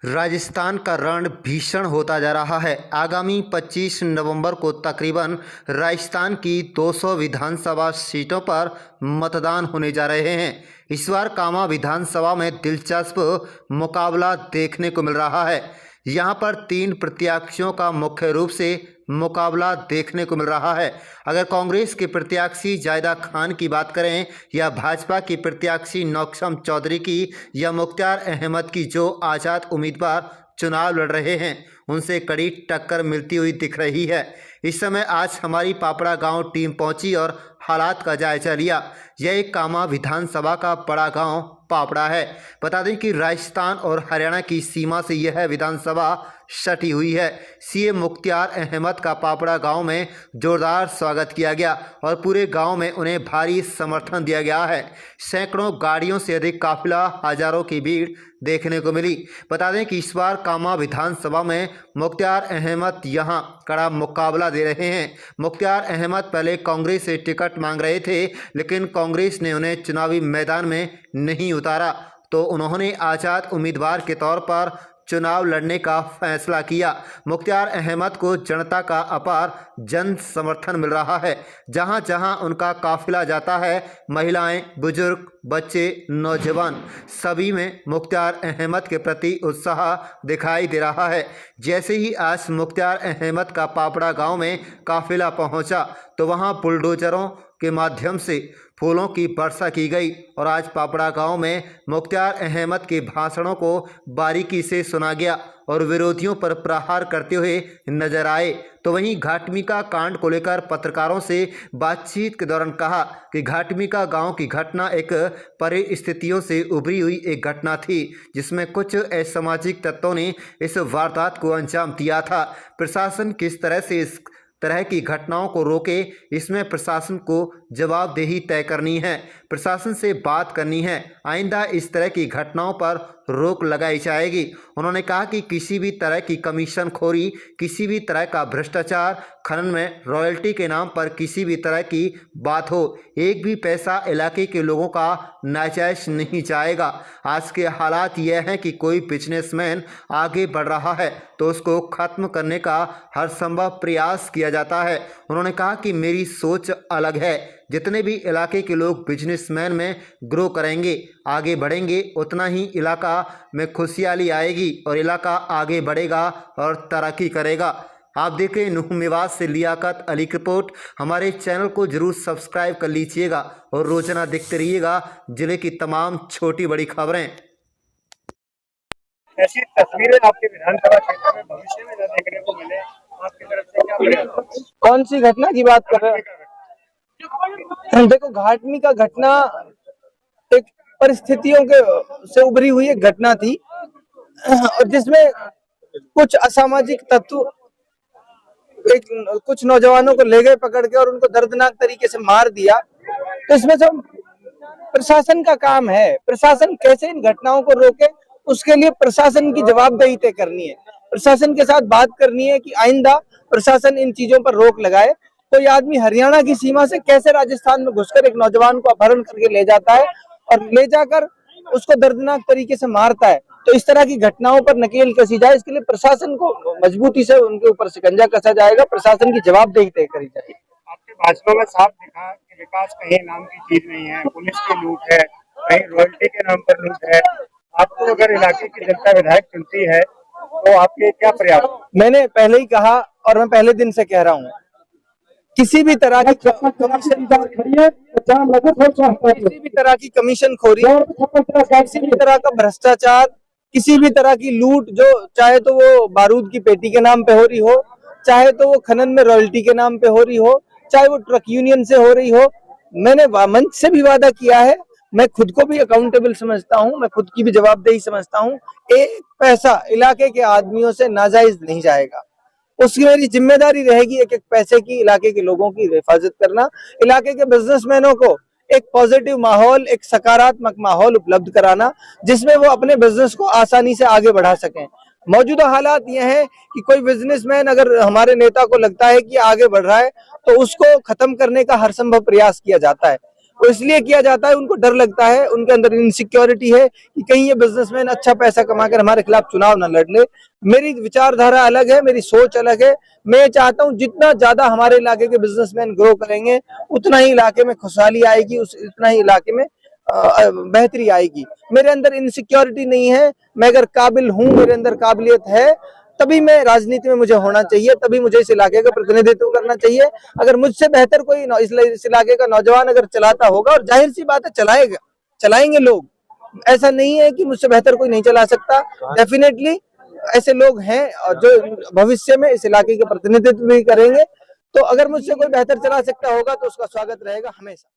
राजस्थान का रण भीषण होता जा रहा है। आगामी 25 नवंबर को तकरीबन राजस्थान की 200 विधानसभा सीटों पर मतदान होने जा रहे हैं। इस बार कामा विधानसभा में दिलचस्प मुकाबला देखने को मिल रहा है। यहां पर 3 प्रत्याशियों का मुख्य रूप से मुकाबला देखने को मिल रहा है। अगर कांग्रेस के प्रत्याशी जायदा खान की बात करें या भाजपा की प्रत्याशी नौक्षम चौधरी की या मुख्तार अहमद की, जो आज़ाद उम्मीदवार चुनाव लड़ रहे हैं, उनसे कड़ी टक्कर मिलती हुई दिख रही है। इस समय आज हमारी पापड़ा गांव टीम पहुंची और हालात का जायजा लिया। यह एक कामा विधानसभा का बड़ा गांव पापड़ा है। बता दें कि राजस्थान और हरियाणा की सीमा से यह विधानसभा सटी हुई है। सीएम मुख्तार अहमद का पापड़ा गांव में जोरदार स्वागत किया गया और पूरे गांव में उन्हें भारी समर्थन दिया गया है। सैकड़ों गाड़ियों से अधिक काफिला, हजारों की भीड़ देखने को मिली। बता दें कि इस बार कामा विधानसभा में मुख्तार अहमद यहां कड़ा मुकाबला दे रहे हैं। मुख्तार अहमद पहले कांग्रेस से टिकट मांग रहे थे, लेकिन कांग्रेस ने उन्हें चुनावी मैदान में नहीं उतारा, तो उन्होंने आज़ाद उम्मीदवार के तौर पर चुनाव लड़ने का फैसला किया। मुख्तार अहमद को जनता का अपार जन समर्थन मिल रहा है। जहां जहां उनका काफिला जाता है, महिलाएं, बुजुर्ग, बच्चे, नौजवान, सभी में मुख्तार अहमद के प्रति उत्साह दिखाई दे रहा है। जैसे ही आज मुख्तार अहमद का पापड़ा गांव में काफिला पहुंचा, तो वहां बुलडोजरों के माध्यम से फूलों की वर्षा की गई और आज पापड़ा गांव में मुख्तार अहमद के भाषणों को बारीकी से सुना गया और विरोधियों पर प्रहार करते हुए नजर आए। तो वहीं घाटमिका कांड को लेकर पत्रकारों से बातचीत के दौरान कहा कि घाटमिका गांव की घटना एक परिस्थितियों से उभरी हुई एक घटना थी, जिसमें कुछ असामाजिक तत्वों ने इस वारदात को अंजाम दिया था। प्रशासन किस तरह से इस तरह की घटनाओं को रोके, इसमें प्रशासन को जवाबदेही तय करनी है, प्रशासन से बात करनी है। आइंदा इस तरह की घटनाओं पर रोक लगाई जाएगी। उन्होंने कहा कि किसी भी तरह की कमीशन खोरी, किसी भी तरह का भ्रष्टाचार, खनन में रॉयल्टी के नाम पर किसी भी तरह की बात हो, एक भी पैसा इलाके के लोगों का नाजायज नहीं जाएगा। आज के हालात यह हैं कि कोई बिजनेसमैन आगे बढ़ रहा है तो उसको खत्म करने का हर संभव प्रयास किया जाता है। उन्होंने कहा कि मेरी सोच अलग है। जितने भी इलाके के लोग बिजनेसमैन में ग्रो करेंगे, आगे बढ़ेंगे, उतना ही इलाका में खुशहाली आएगी और इलाका आगे बढ़ेगा और तरक्की करेगा। आप देखें नुह मेवात से लियाकत अली की रिपोर्ट। हमारे चैनल को जरूर सब्सक्राइब कर लीजिएगा और रोजाना देखते रहिएगा जिले की तमाम छोटी बड़ी खबरें। ऐसी तस्वीरें आपके विधानसभा क्षेत्र में भविष्य में न देखने को मिले, आपकी तरफ से क्या प्रयास? कौन सी घटना की बात कर रहे हैं? देखो, घाटमी का घटना एक परिस्थितियों के से उभरी हुई एक घटना थी, और जिसमें कुछ असामाजिक तत्व कुछ नौजवानों को ले गए पकड़ के और उनको दर्दनाक तरीके से मार दिया। तो इसमें सब प्रशासन का काम है। प्रशासन कैसे इन घटनाओं को रोके, उसके लिए प्रशासन की जवाबदेही तय करनी है। प्रशासन के साथ बात करनी है कि आइंदा प्रशासन इन चीजों पर रोक लगाए। कोई आदमी हरियाणा की सीमा से कैसे राजस्थान में घुसकर एक नौजवान को अपहरण करके ले जाता है और ले जाकर उसको दर्दनाक तरीके से मारता है, तो इस तरह की घटनाओं पर नकेल कसी जाए। इसके लिए प्रशासन को मजबूती से उनके ऊपर शिकंजा कसा जाएगा, प्रशासन की जवाबदेही तय करी जाएगी। आपके भाषणों में साफ दिखा कि विकास कहीं नाम की चीज नहीं है, पुलिस की लूट है, कहीं रॉयल्टी के नाम पर लूट है। आपको अगर इलाके की जनता विधायक चुनती है तो आपके क्या प्रयास? मैंने पहले ही कहा और मैं पहले दिन से कह रहा हूँ, किसी भी तरह की कमीशन खोरी, किसी भी तरह का भ्रष्टाचार, किसी भी तरह की लूट, जो चाहे तो वो बारूद की पेटी के नाम पे हो रही हो, चाहे तो वो खनन में रॉयल्टी के नाम पे हो रही हो, चाहे वो ट्रक यूनियन से हो रही हो, मैंने मंच से भी वादा किया है। मैं खुद को भी अकाउंटेबल समझता हूँ, मैं खुद की भी जवाबदेही समझता हूँ। एक पैसा इलाके के आदमियों से नाजायज नहीं जाएगा। उसकी मेरी जिम्मेदारी रहेगी एक एक पैसे की इलाके के लोगों की हिफाजत करना, इलाके के बिजनेसमैनों को एक पॉजिटिव माहौल, एक सकारात्मक माहौल उपलब्ध कराना, जिसमें वो अपने बिजनेस को आसानी से आगे बढ़ा सकें। मौजूदा हालात ये हैं कि कोई बिजनेसमैन अगर हमारे नेता को लगता है कि आगे बढ़ रहा है, तो उसको खत्म करने का हर संभव प्रयास किया जाता है। वो इसलिए किया जाता है, उनको डर लगता है, उनके अंदर इनसिक्योरिटी है कि कहीं ये बिजनेसमैन अच्छा पैसा कमाकर हमारे खिलाफ चुनाव न लड़ ले। मेरी विचारधारा अलग है, मेरी सोच अलग है। मैं चाहता हूं जितना ज्यादा हमारे इलाके के बिजनेसमैन ग्रो करेंगे, उतना ही इलाके में खुशहाली आएगी, उतना ही इलाके में बेहतरी आएगी। मेरे अंदर इनसिक्योरिटी नहीं है। मैं अगर काबिल हूं, मेरे अंदर काबिलियत है, तभी मैं राजनीति में मुझे होना चाहिए, तभी मुझे इस इलाके का प्रतिनिधित्व करना चाहिए। अगर मुझसे बेहतर कोई इस इलाके का नौजवान अगर चलाता होगा, और जाहिर सी बात है चलाएंगे लोग, ऐसा नहीं है कि मुझसे बेहतर कोई नहीं चला सकता। डेफिनेटली ऐसे लोग हैं जो भविष्य में इस इलाके के प्रतिनिधित्व भी करेंगे। तो अगर मुझसे कोई बेहतर चला सकता होगा तो उसका स्वागत रहेगा हमेशा।